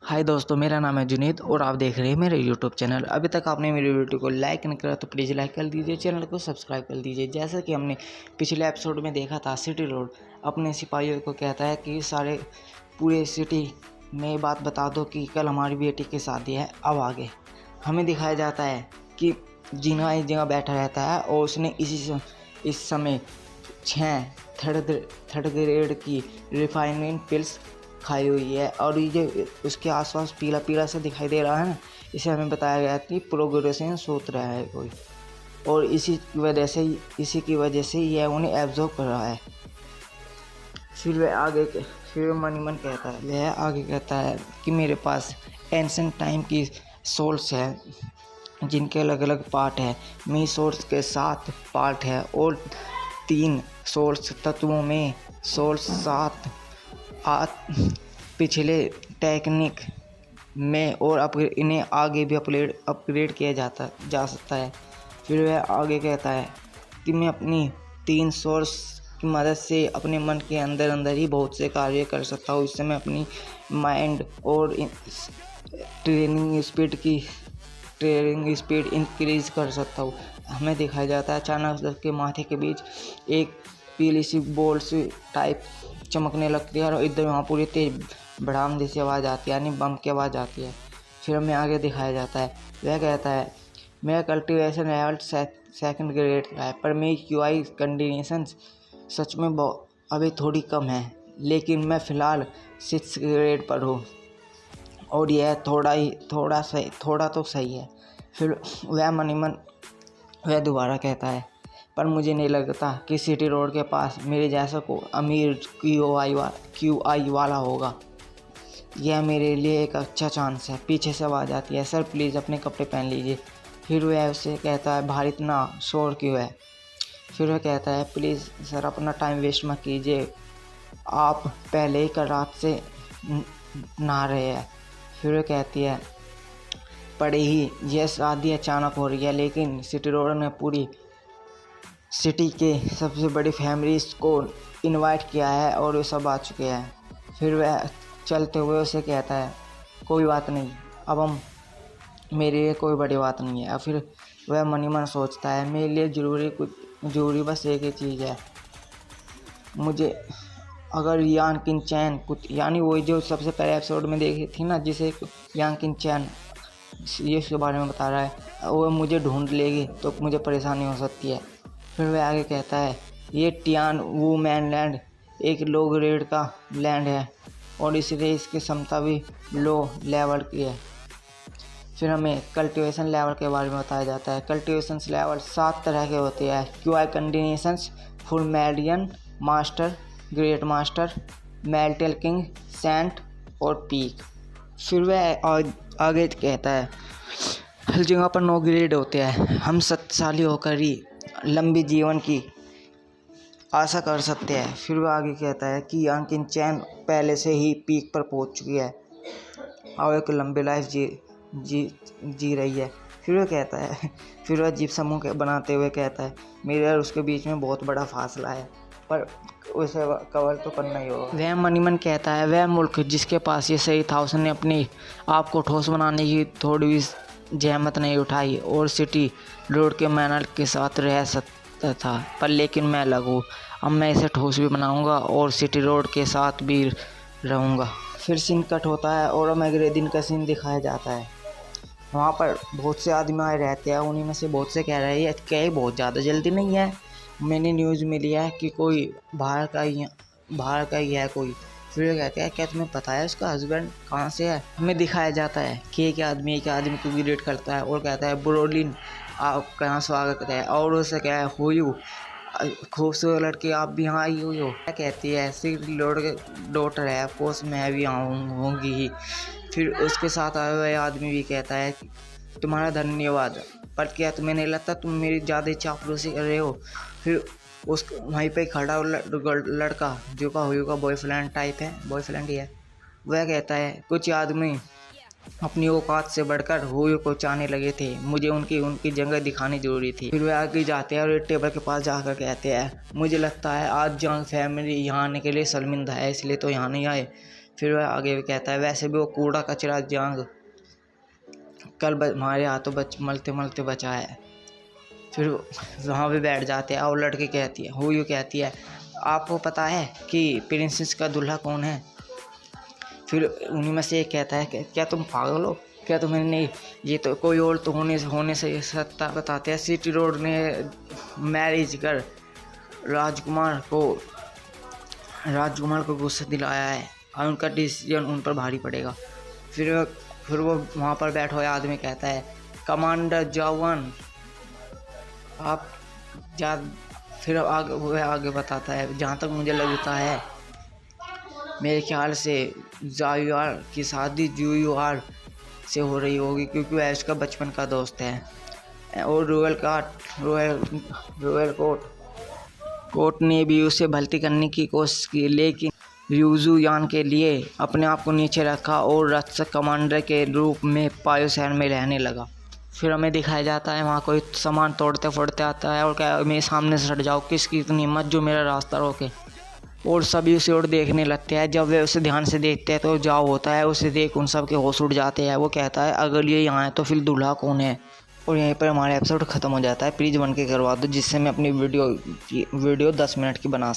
हाय दोस्तों, मेरा नाम है जुनीद और आप देख रहे हैं मेरे यूट्यूब चैनल। अभी तक आपने मेरी वीडियो को लाइक नहीं करा तो प्लीज़ लाइक कर दीजिए, चैनल को सब्सक्राइब कर दीजिए। जैसा कि हमने पिछले एपिसोड में देखा था, सिटी रोड अपने सिपाहियों को कहता है कि सारे पूरे सिटी में बात बता दो कि कल हमारी बेटी की शादी है। अब आगे हमें दिखाया जाता है कि जीना एक जगह बैठा रहता है और उसने इस समय 6 थर्ड ग्रेड की रिफाइनिंग पिल्स खाई हुई है और ये उसके आसपास पीला पीला सा दिखाई दे रहा है ना, इसे हमें बताया गया कि प्रोग्रेशन सोच रहा है कोई, और इसी की वजह से यह उन्हें एब्जॉर्ब कर रहा है। फिर मनीमन कहता है, वह आगे कहता है कि मेरे पास एंशिएंट टाइम की सोल्स है जिनके अलग अलग पार्ट है। मी सोल्स के 7 पार्ट है और 3 सोल्स तत्वों में सोल्स 7 पिछले टेक्निक में और इन्हें आगे भी अपग्रेड किया जा सकता है। फिर वह आगे कहता है कि मैं अपनी 3 सोर्स की मदद से अपने मन के अंदर ही बहुत से कार्य कर सकता हूँ। इससे मैं अपनी माइंड और ट्रेनिंग स्पीड इंक्रीज कर सकता हूँ। हमें दिखाया जाता है अचानक उसके माथे के बीच एक पीली सी बॉल सी टाइप चमकने लगती है और इधर वहाँ पूरी तेज भड़ाम जैसी आवाज़ आती है, यानी बम की आवाज़ आती है। फिर हमें आगे दिखाया जाता है, वह कहता है मेरा कल्टीवेशन लेवल 2nd ग्रेड का है, पर मेरी QI कंडीशंस सच में अभी थोड़ी कम है, लेकिन मैं फ़िलहाल 6th ग्रेड पर हूँ और यह थोड़ा तो सही है। फिर वह दोबारा कहता है, पर मुझे नहीं लगता कि सिटी रोड के पास मेरे जैसा को अमीर QI वाला होगा। यह मेरे लिए एक अच्छा चांस है। पीछे से आवाज़ आती है, सर प्लीज़ अपने कपड़े पहन लीजिए। फिर वह उससे कहता है, बाहर इतना शोर क्यों है? फिर वह कहता है, प्लीज़ सर अपना टाइम वेस्ट मत कीजिए, आप पहले ही कल रात से नहा रहे हैं। फिर वह कहती है, पड़े ही यह शादी अचानक हो रही है, लेकिन सिटी रोड ने पूरी सिटी के सबसे बड़ी फैमिलीज़ को इनवाइट किया है और वे सब आ चुके हैं। फिर वह चलते हुए उसे कहता है, कोई बात नहीं, अब हम मेरे लिए कोई बड़ी बात नहीं है। और फिर वह मन सोचता है, मेरे लिए ज़रूरी बस एक ही चीज़ है, मुझे अगर यान किन चैन कुछ, यानी वो जो सबसे पहले एपिसोड में देखी थी ना, जिसे यान किन चैन ये उसके बारे में बता रहा है, वो मुझे ढूंढ लेगी तो मुझे परेशानी हो सकती है। फिर वह आगे कहता है, ये टियान वू मैन लैंड एक लो ग्रेड का लैंड है और इसलिए इसकी क्षमता भी लो लेवल की है। फिर हमें कल्टीवेशन लेवल के बारे में बताया जाता है। कल्टीवेशन लेवल 7 तरह के होते हैं। QI conditions full median, master, great master, मेल्टेल किंग, सेंट और पीक। फिर वह आगे कहता है, हर जगह पर 9 ग्रेड होते हैं। हम शक्तिशाली होकर ही लंबी जीवन की आशा कर सकते हैं। फिर वह आगे कहता है कि यान किन चैन पहले से ही पीक पर पहुंच चुकी है और एक लंबी लाइफ जी रही है। फिर वह जीप समूह के बनाते हुए कहता है, मेरे और उसके बीच में बहुत बड़ा फासला है, पर उसे कवर तो करना ही होगा। वह मनीमन कहता है, वह मुल्क जिसके पास ये सही था, उसने अपने आप को ठोस बनाने की थोड़ी भी जहमत नहीं उठाई और सिटी रोड के मैनर के साथ रह सकता था, पर लेकिन मैं अलग हूँ। अब मैं इसे ठोस भी बनाऊंगा और सिटी रोड के साथ भी रहूँगा। फिर सीन कट होता है और हमें अगले दिन का सीन दिखाया जाता है। वहाँ पर बहुत से आदमी आए रहते हैं, उन्हीं में से बहुत से कह रहे हैं क्या ये बहुत ज़्यादा जल्दी नहीं है, मैंने न्यूज़ मिली है कि कोई बाहर का ही है कोई। फिर कहते हैं, क्या तुम्हें पता है उसका हस्बैंड कहाँ से है? हमें दिखाया जाता है कि एक आदमी को ग्रेट करता है और कहता है, ब्रोलिन आपका यहाँ स्वागत है, और उससे क्या है, हो यू खूबसूरत लड़की, आप भी यहाँ आई हुई हो? क्या कहती है, सिटी लोड के डॉटर है, ऑफकोर्स मैं भी होंगी ही। फिर उसके साथ आए हुए आदमी भी कहता है, तुम्हारा धन्यवाद, पर क्या तुम्हें नहीं लगता तुम मेरी ज़्यादा चापलूसी कर रहे हो? फिर उस वहीं पे खड़ा लड़का जो का हुई का बॉयफ्रेंड ही है, वह कहता है, कुछ आदमी अपनी औकात से बढ़कर हुई को चाहने लगे थे, मुझे उनकी जगह दिखानी जरूरी थी। फिर वे आगे जाते हैं और एक टेबल के पास जाकर कहते हैं, मुझे लगता है आज जंग फैमिली यहाँ आने के लिए शर्मिंदा है, इसलिए तो यहाँ नहीं आए। फिर वह आगे भी कहता है वैसे भी वो कूड़ा कचरा जांग कल हमारे हाथों मलते मलते बचा है। फिर वहाँ पे बैठ जाते हैं और लड़की कहती है हुयू कहती है आपको पता है कि प्रिंसेस का दूल्हा कौन है। फिर उन्हीं में से एक कहता है क्या तुम पागल हो, क्या तुम्हें नहीं, ये तो कोई और तो होने से सकता। बताते हैं सिटी रोड ने मैरिज कर राजकुमार को गुस्सा दिलाया है और उनका डिसीजन उन पर भारी पड़ेगा। फिर वो वहाँ पर बैठा हुआ आदमी कहता है कमांडर जवान आप जा। फिर वह आगे बताता है जहाँ तक मुझे लगता है मेरे ख्याल से जायुआर की शादी जुयुआर से हो रही होगी क्योंकि वह उसका बचपन का दोस्त है। और रॉयल कोर्ट ने भी उसे भर्ती करने की कोशिश की लेकिन यूजू यान के लिए अपने आप को नीचे रखा और रक्षक कमांडर के रूप में पायो शहर में रहने लगा। फिर हमें दिखाया जाता है वहाँ कोई सामान तोड़ते फोड़ते आता है और क्या मेरे सामने से हट जाओ, किसकी इतनी हिम्मत जो मेरा रास्ता रोके। और सभी उसे और देखने लगते हैं। जब वे उसे ध्यान से देखते हैं तो जाओ होता है, उसे देख उन सब के होश उड़ जाते हैं। वो कहता है अगर ये यहाँ है तो फिर दूल्हा कौन है। और यहीं पर हमारा एपिसोड ख़त्म हो जाता है। प्लीज़ बन के करवा दो जिससे मैं अपनी वीडियो 10 मिनट की बना सकूँ।